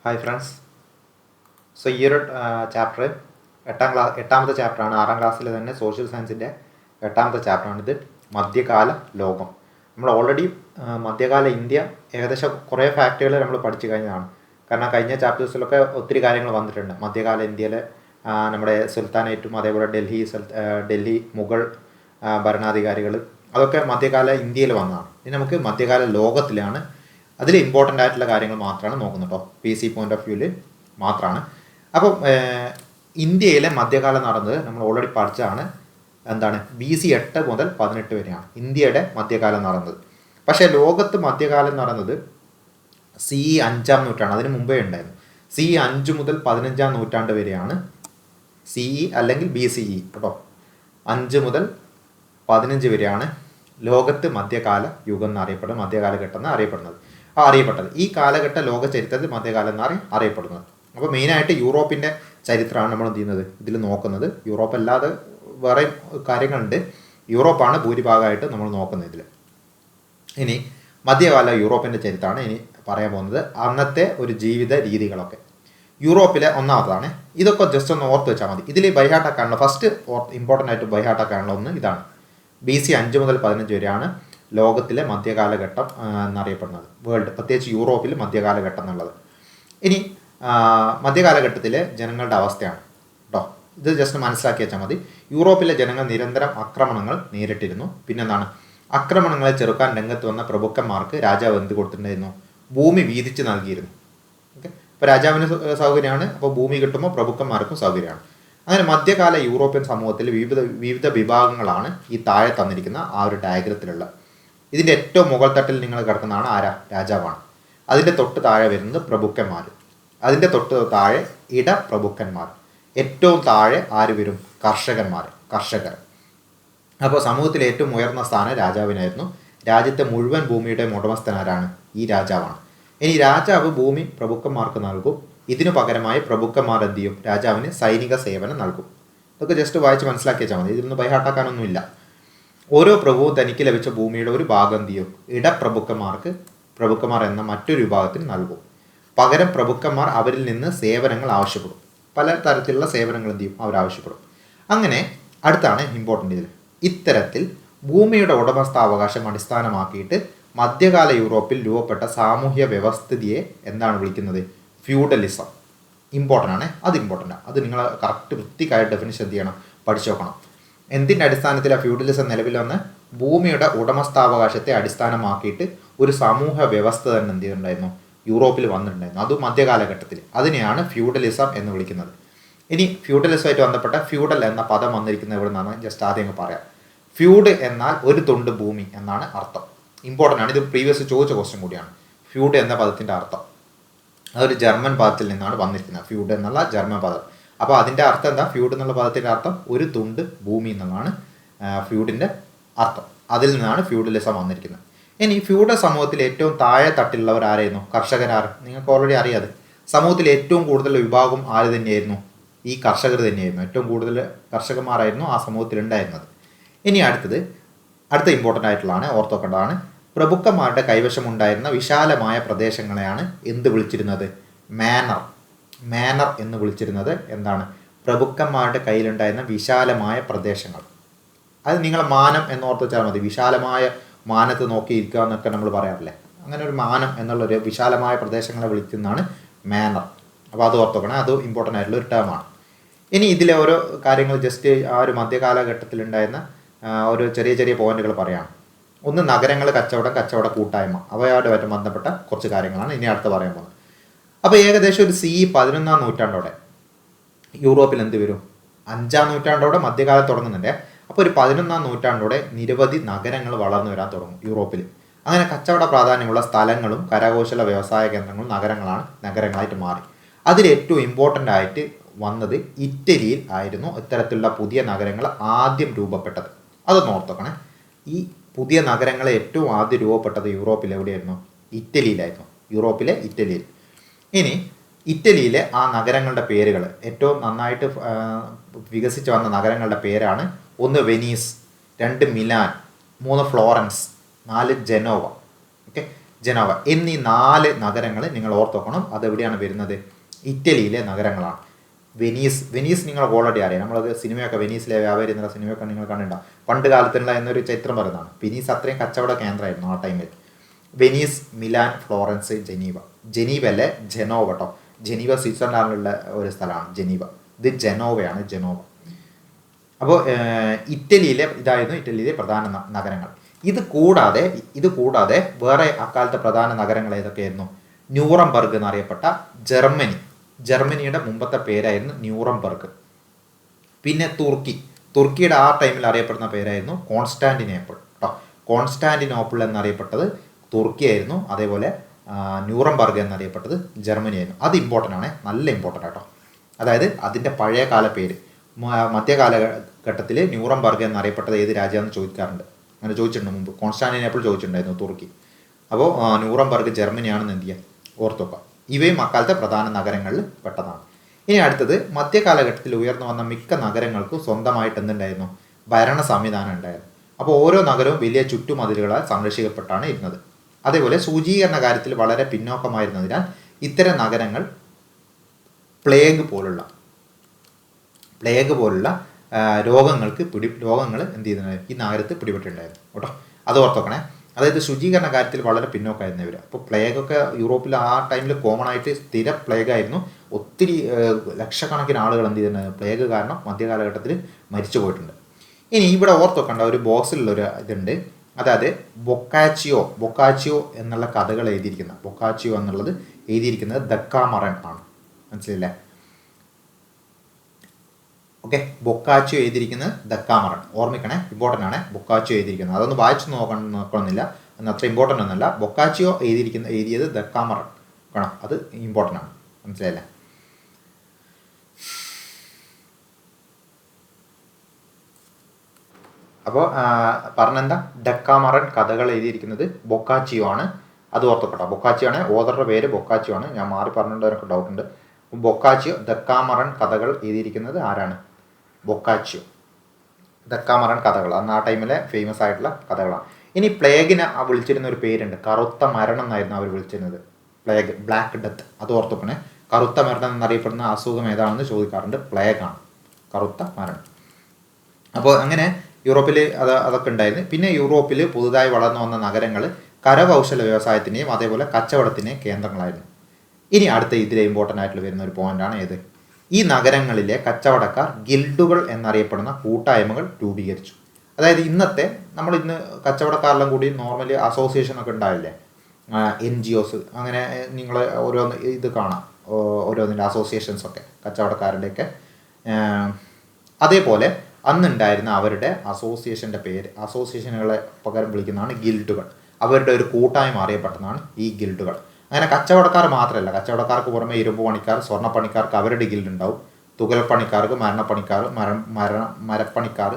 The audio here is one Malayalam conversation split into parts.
Hi friends. സോ ഈ ഒരു ചാപ്റ്റർ എട്ടാമത്തെ ചാപ്റ്ററാണ്. 6ാം ക്ലാസ്സിൽ തന്നെ സോഷ്യൽ സയൻസിൻ്റെ 8ാമത്തെ ചാപ്റ്ററാണിത്. മധ്യകാല ലോകം. നമ്മൾ ഓൾറെഡി മധ്യകാല ഇന്ത്യ ഏകദേശം കുറേ ഫാക്റ്റുകൾ നമ്മൾ പഠിച്ചു കഴിഞ്ഞതാണ്. കാരണം കഴിഞ്ഞ ചാപ്റ്റേഴ്സിലൊക്കെ ഒത്തിരി കാര്യങ്ങൾ വന്നിട്ടുണ്ട്. മധ്യകാല ഇന്ത്യയിലെ നമ്മുടെ സുൽത്താനേറ്റും അതേപോലെ ഡൽഹി മുഗൾ ഭരണാധികാരികൾ, അതൊക്കെ മധ്യകാല ഇന്ത്യയിൽ വന്നതാണ്. ഇനി നമുക്ക് മധ്യകാല ലോകത്തിലാണ് അതിൽ ഇമ്പോർട്ടൻ്റ് ആയിട്ടുള്ള കാര്യങ്ങൾ മാത്രമാണ് നോക്കുന്നത് കേട്ടോ. PC പോയിന്റ് ഓഫ് വ്യൂവിൽ മാത്രമാണ്. അപ്പം ഇന്ത്യയിലെ മധ്യകാലം നടന്നത് നമ്മൾ ഓൾറെഡി പഠിച്ചതാണ്. എന്താണ്? BC 8 മുതൽ 18 വരെയാണ് ഇന്ത്യയുടെ മധ്യകാലം നടന്നത്. പക്ഷേ ലോകത്ത് മധ്യകാലം നടന്നത് CE 5ാം നൂറ്റാണ്ട്, അതിന് മുമ്പേ ഉണ്ടായിരുന്നു. CE 5 മുതൽ 15ാം നൂറ്റാണ്ട് വരെയാണ് CE അല്ലെങ്കിൽ BCE കേട്ടോ. 5 മുതൽ 15 വരെയാണ് ലോകത്ത് മധ്യകാല യുഗം എന്നറിയപ്പെടുന്നത്, മധ്യകാലഘട്ടം എന്ന് അറിയപ്പെട്ടത്. ഈ കാലഘട്ട ലോക ചരിത്രത്തിൽ മധ്യകാലം എന്നാണ് അറിയപ്പെടുന്നത്. അപ്പോൾ മെയിനായിട്ട് യൂറോപ്പിൻ്റെ ചരിത്രമാണ് നമ്മൾ എന്ത് ചെയ്യുന്നത്, ഇതിൽ നോക്കുന്നത്. യൂറോപ്പ് അല്ലാതെ വേറെ കാര്യങ്ങളുണ്ട്. യൂറോപ്പാണ് ഭൂരിഭാഗമായിട്ട് നമ്മൾ നോക്കുന്നത് ഇതിൽ. ഇനി മധ്യകാല യൂറോപ്പിൻ്റെ ചരിത്രമാണ് ഇനി പറയാൻ പോകുന്നത്. അന്നത്തെ ഒരു ജീവിത രീതികളൊക്കെ യൂറോപ്പിലെ ഒന്നാമതാണ്. ഇതൊക്കെ ജസ്റ്റ് ഒന്ന് ഓർത്ത് വെച്ചാൽ മതി. ഇതിൽ ബൈഹാർട്ടാക്കാനുള്ള ഫസ്റ്റ് ഇമ്പോർട്ടൻ്റ് ആയിട്ട് ബൈഹാർട്ടാക്കാനുള്ള ഒന്ന് ഇതാണ്. BC 5 മുതൽ 15 വരെയാണ് ലോകത്തിലെ മധ്യകാലഘട്ടം എന്നറിയപ്പെടുന്നത്. വേൾഡ്, പ്രത്യേകിച്ച് യൂറോപ്പിൽ മധ്യകാലഘട്ടം എന്നുള്ളത്. ഇനി മധ്യകാലഘട്ടത്തിലെ ജനങ്ങളുടെ അവസ്ഥയാണ് കേട്ടോ. ഇത് ജസ്റ്റ് മനസ്സിലാക്കി വെച്ചാൽ മതി. യൂറോപ്പിലെ ജനങ്ങൾ നിരന്തരം ആക്രമണങ്ങൾ നേരിട്ടിരുന്നു. പിന്നെന്താണ്? ആക്രമണങ്ങളെ ചെറുക്കാൻ രംഗത്ത് വന്ന പ്രഭുക്കന്മാർക്ക് രാജാവ് എന്ത് കൊടുത്തിട്ടുണ്ടായിരുന്നു? ഭൂമി വീതിച്ച് നൽകിയിരുന്നു. ഓക്കെ, ഇപ്പോൾ രാജാവിന് സൗകര്യമാണ്, അപ്പോൾ ഭൂമി കിട്ടുമ്പോൾ പ്രഭുക്കന്മാർക്കും സൗകര്യമാണ്. അങ്ങനെ മധ്യകാല യൂറോപ്യൻ സമൂഹത്തിൽ വിവിധ വിഭാഗങ്ങളാണ് ഈ താഴെ തന്നിരിക്കുന്ന ആ ഒരു ഡയഗ്രത്തിലുള്ള. ഇതിൻ്റെ ഏറ്റവും മുകൾ തട്ടിൽ നിങ്ങൾ കിടക്കുന്നതാണ് ആരാ? രാജാവാണ്. അതിൻ്റെ തൊട്ട് താഴെ വരുന്നത് പ്രഭുക്കന്മാർ. അതിൻ്റെ തൊട്ട് താഴെ ഇടപ്രഭുക്കന്മാർ. ഏറ്റവും താഴെ ആര് വരും? കർഷകർ. അപ്പോൾ സമൂഹത്തിലെ ഏറ്റവും ഉയർന്ന സ്ഥാനം രാജാവിനായിരുന്നു. രാജ്യത്തെ മുഴുവൻ ഭൂമിയുടെ ഉടമസ്ഥനാരാണ്? ഈ രാജാവാണ്. ഇനി രാജാവ് ഭൂമി പ്രഭുക്കന്മാർക്ക് നൽകും. ഇതിനു പകരമായി പ്രഭുക്കന്മാർ എന്ത് ചെയ്യും? രാജാവിന് സൈനിക സേവനം നൽകും. ഇതൊക്കെ ജസ്റ്റ് വായിച്ച് മനസ്സിലാക്കി വെച്ചാൽ മതി. ഇതിലൊന്നും ബൈഹാട്ടാക്കാനൊന്നുമില്ല. ഓരോ പ്രഭുവും തനിക്ക് ലഭിച്ച ഭൂമിയുടെ ഒരു ഭാഗം എന്ത് ചെയ്യും? പ്രഭുക്കന്മാർ എന്ന മറ്റൊരു വിഭാഗത്തിന് നൽകും. പകരം പ്രഭുക്കന്മാർ അവരിൽ നിന്ന് സേവനങ്ങൾ ആവശ്യപ്പെടും. പല തരത്തിലുള്ള സേവനങ്ങൾ എന്ത് ചെയ്യും? അവർ ആവശ്യപ്പെടും. അങ്ങനെ അടുത്താണ് ഇമ്പോർട്ടൻ്റ് ഇതിൽ. ഇത്തരത്തിൽ ഭൂമിയുടെ ഉടമസ്ഥാവകാശം അടിസ്ഥാനമാക്കിയിട്ട് മധ്യകാല യൂറോപ്പിൽ രൂപപ്പെട്ട സാമൂഹ്യ വ്യവസ്ഥിതിയെ എന്താണ് വിളിക്കുന്നത്? ഫ്യൂഡലിസം. അത് ഇമ്പോർട്ടൻ്റ്. അത് നിങ്ങൾ കറക്റ്റ് വൃത്തിക്കായ ഡെഫിനിഷൻ എന്ത് ചെയ്യണം? പഠിച്ചു നോക്കണം. എന്തിൻ്റെ അടിസ്ഥാനത്തിലാണ് ഫ്യൂഡലിസം നിലവിൽ വന്ന്? ഭൂമിയുടെ ഉടമസ്ഥാവകാശത്തെ അടിസ്ഥാനമാക്കിയിട്ട് ഒരു സമൂഹ വ്യവസ്ഥ തന്നെ എന്ത് ചെയ്തിട്ടുണ്ടായിരുന്നു? യൂറോപ്പിൽ വന്നിട്ടുണ്ടായിരുന്നു. അതും മധ്യകാലഘട്ടത്തിൽ. അതിനെയാണ് ഫ്യൂഡലിസം എന്ന് വിളിക്കുന്നത്. ഇനി ഫ്യൂഡലിസമായിട്ട് ബന്ധപ്പെട്ട ഫ്യൂഡൽ എന്ന പദം വന്നിരിക്കുന്നത് എവിടെ നിന്നാണ്? ജസ്റ്റ് ആദ്യം പറയാം. ഫ്യൂഡ് എന്നാൽ ഒരു തുണ്ട് ഭൂമി എന്നാണ് അർത്ഥം. ഇമ്പോർട്ടൻ്റ് ആണ്. ഇത് പ്രീവിയസ് ചോദിച്ച ക്വസ്റ്റ്യൻ കൂടിയാണ്. ഫ്യൂഡ് എന്ന പദത്തിൻ്റെ അർത്ഥം അതൊരു ജർമ്മൻ പദത്തിൽ നിന്നാണ് വന്നിരിക്കുന്നത്. ഫ്യൂഡ് എന്നുള്ള ജർമ്മൻ പദം. അപ്പോൾ അതിൻ്റെ അർത്ഥം എന്താ? ഫ്യൂഡ് എന്നുള്ള പദത്തിൻ്റെ അർത്ഥം ഒരു തുണ്ട് ഭൂമി എന്നുള്ളതാണ് ഫ്യൂഡിൻ്റെ അർത്ഥം. അതിൽ നിന്നാണ് ഫ്യൂഡലിസം വന്നിരിക്കുന്നത്. ഇനി ഫ്യൂഡൽ സമൂഹത്തിൽ ഏറ്റവും താഴെ തട്ടിലുള്ളവർ ആരായിരുന്നു? കർഷകരാർ. നിങ്ങൾക്ക് ഓൾറെഡി അറിയാതെ. സമൂഹത്തിൽ ഏറ്റവും കൂടുതൽ വിഭാഗം ആര് തന്നെയായിരുന്നു? ഈ കർഷകർ തന്നെയായിരുന്നു. ഏറ്റവും കൂടുതൽ കർഷകന്മാരായിരുന്നു ആ സമൂഹത്തിൽ ഉണ്ടായിരുന്നത്. ഇനി അടുത്ത ഇമ്പോർട്ടൻ്റ് ആയിട്ടുള്ളതാണ്, ഓർത്തോക്കേണ്ടതാണ്. പ്രഭുക്കന്മാരുടെ കൈവശമുണ്ടായിരുന്ന വിശാലമായ പ്രദേശങ്ങളെയാണ് എന്ത് വിളിച്ചിരുന്നത്? മാനർ എന്ന് വിളിച്ചിരുന്നത്. എന്താണ്? പ്രഭുക്കന്മാരുടെ കയ്യിലുണ്ടായിരുന്ന വിശാലമായ പ്രദേശങ്ങൾ. അത് നിങ്ങളെ മാനം എന്നോർത്ത് വെച്ചാൽ മതി. വിശാലമായ മാനത്ത് നോക്കിയിരിക്കുക എന്നൊക്കെ നമ്മൾ പറയാറില്ലേ? അങ്ങനെ ഒരു മാനം എന്നുള്ളൊരു വിശാലമായ പ്രദേശങ്ങളെ വിളിക്കുന്നതാണ് മാനർ. അപ്പോൾ അത് ഓർത്തോക്കണം. അത് ഇമ്പോർട്ടൻ്റ് ആയിട്ടുള്ള ഒരു ടേമാണ്. ഇനി ഇതിലെ ഓരോ കാര്യങ്ങൾ ജസ്റ്റ് ആ ഒരു മധ്യകാലഘട്ടത്തിലുണ്ടായിരുന്ന ഓരോ ചെറിയ പോയിന്റുകൾ പറയാം. ഒന്ന്, നഗരങ്ങൾ, കച്ചവട കൂട്ടായ്മ, അവയോടുമായിട്ട് ബന്ധപ്പെട്ട കുറച്ച് കാര്യങ്ങളാണ് ഇനി അടുത്ത് പറയാൻ പോകുന്നത്. അപ്പോൾ ഏകദേശം ഒരു CE 11ാം നൂറ്റാണ്ടോടെ യൂറോപ്പിൽ എന്ത് വരും? 5ാം നൂറ്റാണ്ടോടെ മധ്യകാലം തുടങ്ങുന്നുണ്ട്. അപ്പോൾ ഒരു 11ാം നൂറ്റാണ്ടോടെ നിരവധി നഗരങ്ങൾ വളർന്നു വരാൻ തുടങ്ങും യൂറോപ്പിൽ. അങ്ങനെ കച്ചവട പ്രാധാന്യമുള്ള സ്ഥലങ്ങളും കരകൗശല വ്യവസായ കേന്ദ്രങ്ങളും നഗരങ്ങളായിട്ട് മാറി. അതിൽ ഏറ്റവും ഇമ്പോർട്ടൻ്റ് ആയിട്ട് വന്നത് ഇറ്റലിയിൽ ആയിരുന്നു. ഇത്തരത്തിലുള്ള പുതിയ നഗരങ്ങൾ ആദ്യം രൂപപ്പെട്ടത്. അതൊന്ന് ഓർത്തോക്കണേ. ഈ പുതിയ നഗരങ്ങളെ ഏറ്റവും ആദ്യം രൂപപ്പെട്ടത് യൂറോപ്പിൽ എവിടെയായിരുന്നു? ഇറ്റലിയിലായിരുന്നു. യൂറോപ്പിലെ ഇറ്റലിയിൽ. ഇനി ഇറ്റലിയിലെ ആ നഗരങ്ങളുടെ പേരുകൾ, ഏറ്റവും നന്നായിട്ട് വികസിച്ച് വന്ന നഗരങ്ങളുടെ പേരാണ്: 1 Venice, 2 Milan, 3 Florence, 4 Genoa. Okay, Genoa എന്നീ 4 നഗരങ്ങൾ നിങ്ങൾ ഓർത്തോക്കണം. അതെവിടെയാണ് വരുന്നത്? ഇറ്റലിയിലെ നഗരങ്ങളാണ്. വെനീസ് നിങ്ങൾ ഓൾറെഡി അറിയാം. നമ്മളത് സിനിമയൊക്കെ വെനീസിലെ വ്യാപാരി എന്നുള്ള സിനിമയൊക്കെ നിങ്ങൾ കണ്ടിട്ടുണ്ടാവും. പണ്ട് കാലത്തുള്ള എന്നൊരു ചരിത്രം പറയുന്നതാണ്. വെനീസ് അത്രയും കച്ചവട കേന്ദ്രമായിരുന്നു ആ ടൈമിൽ. വെനീസ്, മിലാൻ, ഫ്ലോറൻസ്, ജനീവ അല്ലേ, ജനോവ കേട്ടോ. ജനീവ സ്വിറ്റ്സർലാൻഡിലുള്ള ഒരു സ്ഥലമാണ് ജനീവ. ഇത് ജനോവയാണ്, ജനോവ. അപ്പോൾ ഇതായിരുന്നു ഇറ്റലിയിലെ പ്രധാന നഗരങ്ങൾ. ഇത് കൂടാതെ വേറെ അക്കാലത്തെ പ്രധാന നഗരങ്ങൾ ഏതൊക്കെയായിരുന്നു? ന്യൂറംബർഗ് എന്നറിയപ്പെട്ട ജർമ്മനിയുടെ മുമ്പത്തെ പേരായിരുന്നു ന്യൂറംബർഗ്. പിന്നെ തുർക്കിയുടെ ആ ടൈമിൽ അറിയപ്പെടുന്ന പേരായിരുന്നു കോൺസ്റ്റാന്റിനോപ്പിൾ കേട്ടോ. കോൺസ്റ്റാന്റിനോപ്പിൾ എന്നറിയപ്പെട്ടത് തുർക്കിയായിരുന്നു. അതേപോലെ ന്യൂറംബർഗ് എന്നറിയപ്പെട്ടത് ജർമ്മനിയായിരുന്നു. അത് ഇമ്പോർട്ടൻ്റ് ആണ്, നല്ല ഇമ്പോർട്ടൻ്റ് ആട്ടോ. അതായത് അതിൻ്റെ പഴയ കാല പേര്. മധ്യകാലഘട്ടത്തിൽ ന്യൂറംബർഗ് എന്നറിയപ്പെട്ടത് ഏത് രാജ്യമാണെന്ന് ചോദിക്കാറുണ്ട്. അങ്ങനെ ചോദിച്ചിട്ടുണ്ട് മുമ്പ്. കോൺസ്റ്റാന്റിനോപ്പിൾ ചോദിച്ചിട്ടുണ്ടായിരുന്നു തുർക്കി. അപ്പോൾ ന്യൂറംബർഗ് ജർമ്മനിയാണെന്ന് എന്ത് ചെയ്യുക, ഓർത്തുവെക്കുക. ഇവയും അക്കാലത്തെ പ്രധാന നഗരങ്ങളിൽ പെട്ടതാണ്. ഇനി അടുത്തത്, മധ്യകാലഘട്ടത്തിൽ ഉയർന്നു വന്ന മിക്ക നഗരങ്ങൾക്കും സ്വന്തമായിട്ട് എന്തുണ്ടായിരുന്നു? ഭരണ സംവിധാനം ഉണ്ടായിരുന്നു. അപ്പോൾ ഓരോ നഗരവും വലിയ ചുറ്റുമതിലുകളാൽ സംരക്ഷിക്കപ്പെട്ടാണ് ഇരുന്നത്. അതേപോലെ ശുചീകരണ കാര്യത്തിൽ വളരെ പിന്നോക്കമായിരുന്നതിനാൽ ഇത്തരം നഗരങ്ങൾ പ്ലേഗ് പോലുള്ള രോഗങ്ങൾ എന്ത് ചെയ്യുന്നത്? ഈ നഗരത്തിൽ പിടിപെട്ടിട്ടുണ്ടായിരുന്നു കേട്ടോ. അത് ഓർത്തോക്കണേ. അതായത് ശുചീകരണ കാര്യത്തിൽ വളരെ പിന്നോക്കമായിരുന്നു ഇവർ. അപ്പോൾ പ്ലേഗൊക്കെ യൂറോപ്പിൽ ആ ടൈമിൽ കോമൺ ആയിട്ട് സ്ഥിര പ്ലേഗായിരുന്നു. ഒത്തിരി ലക്ഷക്കണക്കിന് ആളുകൾ എന്ത് ചെയ്യുന്നത്? പ്ലേഗ് കാരണം മധ്യകാലഘട്ടത്തിൽ മരിച്ചു പോയിട്ടുണ്ട്. ഇനി ഇവിടെ ഓർത്തോക്കണ്ട ഒരു ബോക്സിലുള്ളൊരു ഇതുണ്ട്. അതായത് ബൊക്കാച്ചിയോ എന്നുള്ള കഥകൾ എഴുതിയിരിക്കുന്നത് ദക്കാമറൻ ആണ്. മനസ്സിലല്ലേ? ഓക്കെ, ബൊക്കാച്ചിയോ എഴുതിയിരിക്കുന്നത് ദക്കാമറൻ. ഓർമ്മിക്കണേ, ഇമ്പോർട്ടൻ്റ് ആണ് ബൊക്കാച്ചിയോ എഴുതിയിരിക്കുന്നത്. അതൊന്ന് വായിച്ചു നോക്കണമെന്നില്ല, അന്ന് അത്ര ഇമ്പോർട്ടൻ്റ് ഒന്നല്ല. ബൊക്കാച്ചിയോ എഴുതിയത് ദക്കാമറൻ കാണാം, അത് ഇമ്പോർട്ടൻ്റ് ആണ്. മനസ്സിലായില്ലേ? അപ്പോൾ പറഞ്ഞെന്താ, ഡക്കാമറൻ കഥകൾ എഴുതിയിരിക്കുന്നത് ബൊക്കാച്ചിയോ ആണ്. അത് ഓർത്തപ്പെട്ടോ. ബൊക്കാച്ചിയോ ആണ് ഓദറുടെ പേര്, ബൊക്കാച്ചിയോ ആണ്. ഞാൻ മാറി പറഞ്ഞിട്ടുള്ളവരൊക്കെ ഡൗട്ട് ഉണ്ട്. ബൊക്കാച്ചിയോ ദക്കാമറൻ കഥകൾ എഴുതിയിരിക്കുന്നത് ആരാണ്? ബൊക്കാച്ചിയോ. ദക്കാമറൻ കഥകൾ അന്ന് ആ ടൈമിലെ ഫേമസ് ആയിട്ടുള്ള കഥകളാണ്. ഇനി പ്ലേഗിനെ വിളിച്ചിരുന്ന ഒരു പേരുണ്ട്, കറുത്ത മരണം എന്നായിരുന്നു അവർ വിളിച്ചിരുന്നത്. Plague, black death. അത് ഓർത്തുക്കണേ. കറുത്ത മരണം എന്നറിയപ്പെടുന്ന അസുഖം ഏതാണെന്ന് ചോദിക്കാറുണ്ട്. പ്ലേഗാണ്, കറുത്ത മരണം. അപ്പോൾ അങ്ങനെ യൂറോപ്പിൽ അതൊക്കെ ഉണ്ടായിരുന്നു. പിന്നെ യൂറോപ്പിൽ പുതുതായി വളർന്നു വന്ന നഗരങ്ങൾ കരകൗശല വ്യവസായത്തിൻ്റെയും അതേപോലെ കച്ചവടത്തിൻ്റെയും കേന്ദ്രങ്ങളായിരുന്നു. ഇനി അടുത്ത ഇതിലെ ഇമ്പോർട്ടൻ്റ് ആയിട്ട് വരുന്ന ഒരു പോയിന്റാണ് ഏത്? ഈ നഗരങ്ങളിലെ കച്ചവടക്കാർ ഗിൽഡുകൾ എന്നറിയപ്പെടുന്ന കൂട്ടായ്മകൾ രൂപീകരിച്ചു. അതായത് ഇന്ന് കച്ചവടക്കാരെല്ലാം കൂടി നോർമലി അസോസിയേഷൻ ഒക്കെ ഉണ്ടാവില്ലേ, NGOs, അങ്ങനെ നിങ്ങൾ ഓരോന്ന് ഇത് കാണാം, ഓരോന്നിൻ്റെ അസോസിയേഷൻസ് ഒക്കെ കച്ചവടക്കാരുടെയൊക്കെ. അതേപോലെ അന്നുണ്ടായിരുന്ന അവരുടെ അസോസിയേഷനുകളെ പകരം വിളിക്കുന്നതാണ് ഗിൽഡുകൾ. അവരുടെ ഒരു കൂട്ടായ്മ അറിയപ്പെട്ടതാണ് ഈ ഗിൽഡുകൾ. അങ്ങനെ കച്ചവടക്കാർ മാത്രമല്ല, കച്ചവടക്കാർക്ക് പുറമെ ഇരുമ്പ് പണിക്കാർ, സ്വർണ്ണപ്പണിക്കാർക്ക് അവരുടെ ഗിൽഡ് ഉണ്ടാവും. തുകൽപ്പണിക്കാർക്ക്, മരപ്പണിക്കാർ,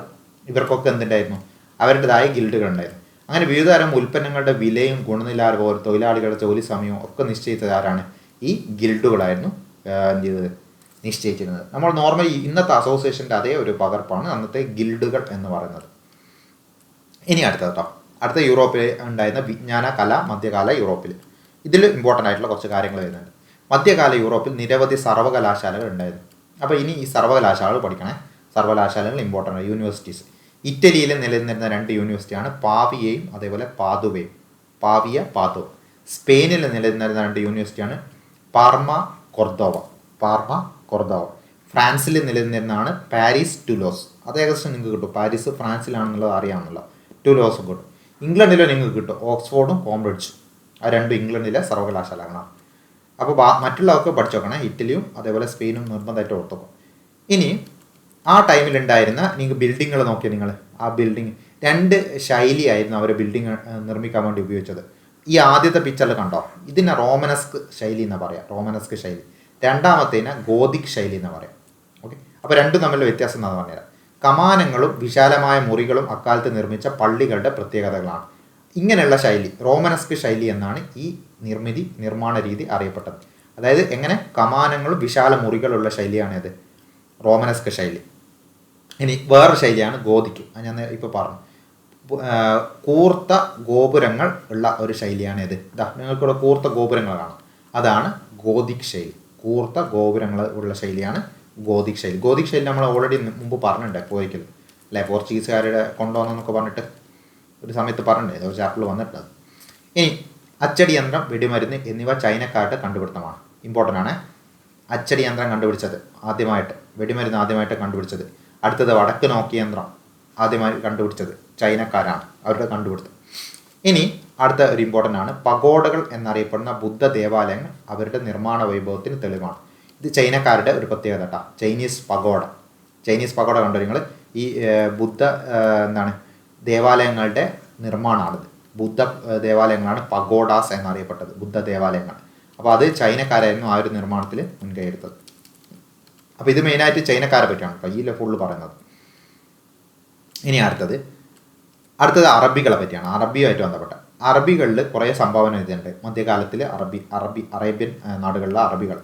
ഇവർക്കൊക്കെ എന്തുണ്ടായിരുന്നു? അവരുടേതായ ഗിൽഡുകൾ ഉണ്ടായിരുന്നു. അങ്ങനെ വിവിധ തരം ഉൽപ്പന്നങ്ങളുടെ വിലയും ഗുണനിലവാരവും തൊഴിലാളികളുടെ ജോലി സമയവും ഒക്കെ നിശ്ചയിച്ചത് ആരാണ്? ഈ ഗിൽഡുകളായിരുന്നു നിശ്ചയിച്ചിരുന്നത്. നമ്മൾ നോർമലി ഇന്നത്തെ അസോസിയേഷൻ്റെ അതേ ഒരു പകർപ്പാണ് അന്നത്തെ ഗിൽഡുകൾ എന്ന് പറയുന്നത്. ഇനി അടുത്ത യൂറോപ്പിൽ ഉണ്ടായിരുന്ന വിജ്ഞാന കല മധ്യകാല യൂറോപ്പിൽ. ഇതിൽ ഇമ്പോർട്ടൻ്റ് ആയിട്ടുള്ള കുറച്ച് കാര്യങ്ങൾ വരുന്നുണ്ട്. മധ്യകാല യൂറോപ്പിൽ നിരവധി സർവകലാശാലകൾ ഉണ്ടായിരുന്നു. അപ്പോൾ ഇനി ഈ സർവകലാശാലകൾ പഠിക്കണേ. സർവകലാശാലകൾ ഇമ്പോർട്ടൻ്റ് ആണ്. യൂണിവേഴ്സിറ്റീസ്. ഇറ്റലിയിൽ നിലനിന്നിരുന്ന 2 യൂണിവേഴ്സിറ്റിയാണ് പാവിയയും അതേപോലെ പാദുവയും. പാദുവ. സ്പെയിനിൽ നിലനിന്നിരുന്ന 2 യൂണിവേഴ്സിറ്റിയാണ് പാർമ കൊർദോവ. ഫ്രാൻസിൽ നിലനിന്നിരുന്നതാണ് പാരീസ്, ടുലോസ്. അത് ഏകദേശം നിങ്ങൾക്ക് കിട്ടും. പാരീസ് ഫ്രാൻസിലാണെന്നുള്ളത് അറിയാമെന്നുള്ള. ടുലോസും കിട്ടും. ഇംഗ്ലണ്ടിലോ നിങ്ങൾക്ക് കിട്ടും ഓക്സ്ഫോർഡും കോംബ്രിഡ്ജും. ആ 2 ഇംഗ്ലണ്ടിലെ സർവകലാശാലകളാണ്. അപ്പോൾ മറ്റുള്ളവർക്ക് പഠിച്ചു നോക്കണേ. ഇറ്റലിയും അതേപോലെ സ്പെയിനും നിർബന്ധമായിട്ട് ഓർത്തുക്കും. ഇനി ആ ടൈമിലുണ്ടായിരുന്ന നിങ്ങൾ ബിൽഡിങ്ങുകൾ നോക്കിയാൽ ആ ബിൽഡിങ് 2 ശൈലിയായിരുന്നു അവർ ബിൽഡിങ് നിർമ്മിക്കാൻ വേണ്ടി ഉപയോഗിച്ചത്. ഈ ആദ്യത്തെ പിക്ചറിൽ കണ്ടോ, ഇതിനെ റോമനസ്ക് ശൈലി എന്ന് പറയാം. റോമനസ്ക് ശൈലി. രണ്ടാമത്തേനെ ഗോതിക് ശൈലി എന്ന് പറയാം. ഓക്കെ, അപ്പോൾ രണ്ടും തമ്മിലുള്ള വ്യത്യാസം എന്താണെന്ന് പറഞ്ഞുതരാം. കമാനങ്ങളും വിശാലമായ മുറികളും അക്കാലത്ത് നിർമ്മിച്ച പള്ളികളുടെ പ്രത്യേകതകളാണ്. ഇങ്ങനെയുള്ള ശൈലി റോമനസ്ക് ശൈലി എന്നാണ് ഈ നിർമ്മാണ രീതി അറിയപ്പെട്ടത്. അതായത് എങ്ങനെ കമാനങ്ങളും വിശാല മുറികളുള്ള ശൈലിയാണിത്, റോമനസ്ക് ശൈലി. ഇനി വേറൊരു ശൈലിയാണ് ഗോതിക്. ഞാൻ ഇപ്പോൾ പറഞ്ഞു. കൂർത്ത ഗോപുരങ്ങൾ ഉള്ള ഒരു ശൈലിയാണ് ഇത്. ഇതാ നിങ്ങൾക്കിവിടെ കൂർത്ത ഗോപുരങ്ങൾ കാണാം, അതാണ് ഗോതിക് ശൈലി. കൂർത്ത ഗോപുരങ്ങൾ ഉള്ള ശൈലിയാണ് ഗോതിക് ശൈലി. ഗോതിക് ശൈലി നമ്മൾ ഓൾറെഡി മുമ്പ് പറഞ്ഞിട്ടുണ്ട് എപ്പോഴേക്കും അല്ലേ, പോർച്ചുഗീസുകാരുടെ കൊണ്ടുവന്നെന്നൊക്കെ പറഞ്ഞിട്ട് ഒരു സമയത്ത് പറഞ്ഞിട്ടുണ്ട്, ഏതോ ചാപ്റ്ററിൽ വന്നിട്ടത്. ഇനി അച്ചടി യന്ത്രം, വെടിമരുന്ന് എന്നിവ ചൈനക്കാരുടെ കണ്ടുപിടുത്തമാണ്. ഇമ്പോർട്ടൻ്റ് ആണ്. അച്ചടി യന്ത്രം കണ്ടുപിടിച്ചത് ആദ്യമായിട്ട്, വെടിമരുന്ന് ആദ്യമായിട്ട് കണ്ടുപിടിച്ചത്. അടുത്തത് വടക്ക് നോക്കി യന്ത്രം ആദ്യമായി കണ്ടുപിടിച്ചത് ചൈനക്കാരാണ്, അവരുടെ കണ്ടുപിടുത്തം. ഇനി അടുത്ത ഒരു ഇമ്പോർട്ടൻ്റ് ആണ്, പഗോഡകൾ എന്നറിയപ്പെടുന്ന ബുദ്ധ ദേവാലയങ്ങൾ അവരുടെ നിർമ്മാണ വൈഭവത്തിന് തെളിവാണ്. ഇത് ചൈനക്കാരുടെ ഒരു പ്രത്യേകത കേട്ടോ, ചൈനീസ് പഗോഡ കണ്ടു നിങ്ങൾ. ഈ ബുദ്ധ ദേവാലയങ്ങളുടെ നിർമ്മാണമാണിത്. ബുദ്ധ ദേവാലയങ്ങളാണ് പഗോഡാസ് എന്നറിയപ്പെട്ടത്, ബുദ്ധ ദേവാലയങ്ങൾ. അപ്പോൾ അത് ചൈനക്കാരായിരുന്നു ആ ഒരു നിർമ്മാണത്തിൽ മുൻകൈ എടുത്തത്. അപ്പോൾ ഇത് മെയിനായിട്ട് ചൈനക്കാരെ പറ്റിയാണ് കേട്ടോ ഈ ഫുള്ള് പറയുന്നത്. ഇനി അടുത്തത് അറബികളെ പറ്റിയാണ്, അറബിയുമായിട്ട് ബന്ധപ്പെട്ട. അറബികളിൽ കുറേ സംഭാവന ചെയ്തിട്ടുണ്ട് മധ്യകാലത്തിൽ. അറേബ്യൻ നാടുകളിലെ അറബികൾ,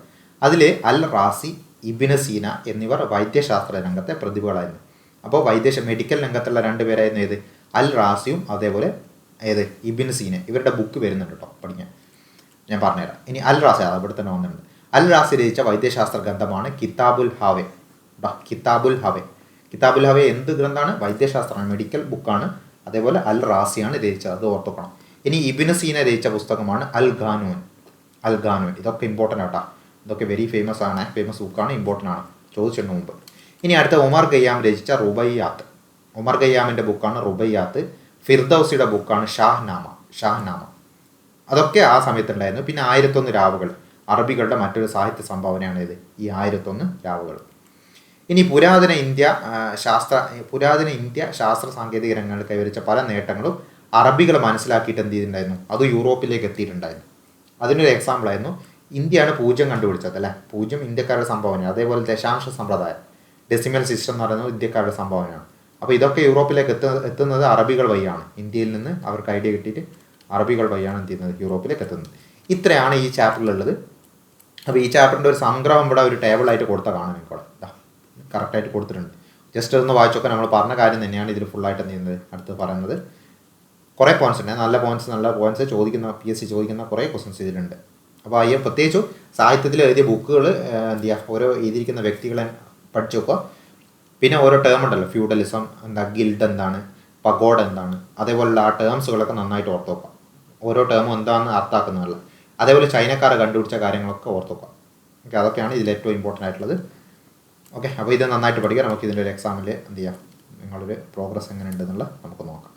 അതിൽ അൽ റാസി, ഇബ്നു സീന എന്നിവർ വൈദ്യശാസ്ത്ര രംഗത്തെ പ്രതിഭകളായിരുന്നു. അപ്പോൾ മെഡിക്കൽ രംഗത്തുള്ള രണ്ടുപേരായിരുന്നു ഏത്, അൽ റാസിയും അതേപോലെ ഇബ്നു സീന. ഇവരുടെ ബുക്ക് വരുന്നുണ്ട് കേട്ടോ പഠിക്കാൻ, ഞാൻ പറഞ്ഞുതരാം. ഇനി അൽ റാസി അവിടെ തന്നെ വന്നിട്ടുണ്ട്. അൽ റാസി രചിച്ച വൈദ്യശാസ്ത്ര ഗ്രന്ഥമാണ് കിതാബുൽ ഹവെ. എന്ത് ഗ്രന്ഥമാണ്? വൈദ്യശാസ്ത്രമാണ്, മെഡിക്കൽ ബുക്കാണ്. അതേപോലെ അൽ റാസിയാണ് രചിച്ചത്, അത് ഓർത്തുക്കണം. ഇനി ഇബ്നു സീന രചിച്ച പുസ്തകമാണ് അൽ ഖാനൂൻ. ഇതൊക്കെ ഇമ്പോർട്ടൻ്റ് ആട്ടാ, ഇതൊക്കെ വെരി ഫേമസ് ബുക്കാണ്, ഇമ്പോർട്ടൻ്റ് ആണ്, ചോദിച്ചിട്ടുണ്ട് മുമ്പ്. ഇനി അടുത്ത ഉമർ ഖയ്യാം രചിച്ച റുബയ്യാത്ത്. ഉമർ ഖയ്യാമിൻ്റെ ബുക്കാണ് റുബയ്യാത്ത്. ഫിർദൗസിയുടെ ബുക്കാണ് ഷാഹ്നാമ. അതൊക്കെ ആ സമയത്തുണ്ടായിരുന്നു. പിന്നെ 1001 രാവുകൾ, അറബികളുടെ മറ്റൊരു സാഹിത്യ സംഭാവനയാണ് ഇത്, ഈ 1001 രാവുകൾ. ഇനി പുരാതന ഇന്ത്യ ശാസ്ത്ര സാങ്കേതിക രംഗങ്ങളിൽ കൈവരിച്ച പല നേട്ടങ്ങളും അറബികൾ മനസ്സിലാക്കിയിട്ട് എന്ത് ചെയ്തിട്ടുണ്ടായിരുന്നു, അത് യൂറോപ്പിലേക്ക് എത്തിയിട്ടുണ്ടായിരുന്നു. അതിനൊരു എക്സാമ്പിളായിരുന്നു ഇന്ത്യയാണ് പൂജ്യം കണ്ടുപിടിച്ചത് അല്ലേ. പൂജ്യം ഇന്ത്യക്കാരുടെ സംഭാവനയാണ്. അതേപോലെ ദശാംശ സമ്പ്രദായം, ഡെസിമൽ സിസ്റ്റം എന്ന് പറയുന്നത് ഇന്ത്യക്കാരുടെ സംഭാവനയാണ്. അപ്പോൾ ഇതൊക്കെ യൂറോപ്പിലേക്ക് എത്തുന്നത് അറബികൾ വഴിയാണ്. ഇന്ത്യയിൽ നിന്ന് അവർക്ക് ഐഡിയ കിട്ടിയിട്ട് അറബികൾ വഴിയാണ് എന്ത് ചെയ്യുന്നത്, യൂറോപ്പിലേക്ക് എത്തുന്നത്. ഇത്രയാണ് ഈ ചാപ്റ്ററിലുള്ളത്. അപ്പോൾ ഈ ചാപ്റ്ററിൻ്റെ ഒരു സംഗ്രഹം ഇവിടെ ഒരു ടേബിളായിട്ട് കൊടുത്താൽ കാണാൻ എനിക്കോടെ കറക്റ്റായിട്ട് കൊടുത്തിട്ടുണ്ട്. ജസ്റ്റ് ഒന്ന് വായിച്ചൊക്കെ നമ്മൾ പറഞ്ഞ കാര്യം തന്നെയാണ് ഇതിൽ ഫുള്ളായിട്ട് എന്ത് ചെയ്യുന്നത് അടുത്ത് പറയുന്നത്. കുറേ പോയിൻറ്റ്സ് ഉണ്ട്, നല്ല പോയിൻറ്റ്സ് ചോദിക്കുന്ന PSC ചോദിക്കുന്ന കുറേ ക്വസ്റ്റ്യൻസ് ഇതിലുണ്ട്. അപ്പോൾ ഈ പ്രത്യേകിച്ച് സാഹിത്യത്തിൽ എഴുതിയ ബുക്കുകൾ എന്ത് ചെയ്യുക, ഓരോ എഴുതിയിരിക്കുന്ന വ്യക്തികളെ പഠിച്ചു നോക്കുക. പിന്നെ ഓരോ ടേം ഉണ്ടല്ലോ, ഫ്യൂഡലിസം ഗിൽഡ് എന്താണ്, പഗോഡ എന്താണ്, അതേപോലുള്ള ആ ടേംസുകളൊക്കെ നന്നായിട്ട് ഓർത്ത് നോക്കുക. ഓരോ ടേമും എന്താണെന്ന് അർത്ഥമാക്കുന്നതല്ല. അതേപോലെ ചൈനക്കാരെ കണ്ടുപിടിച്ച കാര്യങ്ങളൊക്കെ ഓർത്ത് നോക്കുക. ഓക്കെ, അതൊക്കെയാണ് ഇതിൽ ഏറ്റവും ഇമ്പോർട്ടൻ്റ് ആയിട്ടുള്ളത്. ഓക്കെ, അപ്പോൾ ഇത് നന്നായിട്ട് പഠിക്കുക. നമുക്ക് ഇതിൻ്റെ ഒരു എക്സാമിൽ എന്ത് ചെയ്യാം, നിങ്ങളൊരു പ്രോഗ്രസ് എങ്ങനെ ഉണ്ടെന്നുള്ളത് നമുക്ക് നോക്കാം.